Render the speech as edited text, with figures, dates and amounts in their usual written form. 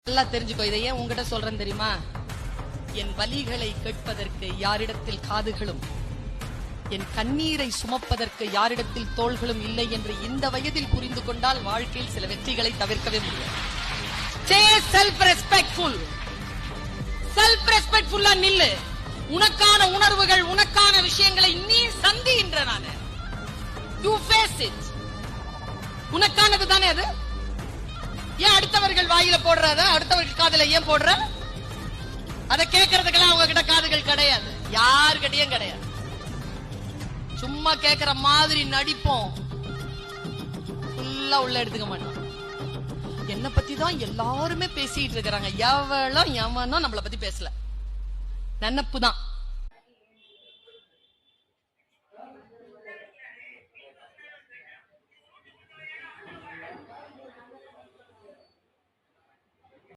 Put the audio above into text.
நல்லா தெரிஞ்சுக்கோ. இதை ஏன் உங்ககிட்ட சொல்றேன் தெரியுமா? என் வலிகளை கேட்பதற்கு யாரிடத்தில் காதுகளும், என் கண்ணீரை சுமப்பதற்கு யாரிடத்தில் தோள்களும் இல்லை என்று இந்த வயதில் புரிந்து கொண்டால் வாழ்க்கையில் சில வெற்றிகளை தவிர்க்கவே முடியாது. செல்ஃப் ரெஸ்பெக்ட்ஃபுல், செல்ஃப் ரெஸ்பெக்ட்ஃபுல்லா நில்லு. உனக்கான உணர்வுகள், உனக்கான விஷயங்களை நீ சந்தின்ற. நானு யூ ஃபேஸ் இட். உனக்கானது தானே அது. ஏன் அடுத்தவர்கள் வாயில போடுறத அடுத்தவர்கள் காதுல ஏன் போடுற? அதை கேட்கறதுக்கெல்லாம் அவங்க கிட்ட காதுகள் கிடையாது, யாருக்கிட்டையும் கிடையாது. சும்மா கேட்கிற மாதிரி நடிப்போம், ஃபுல்லா உள்ள எடுத்துக்க மாட்டோம். என்ன பத்தி தான் எல்லாருமே பேசிட்டு இருக்கிறாங்க, எவனும் நம்மளை பத்தி பேசல. நினப்பு தான்.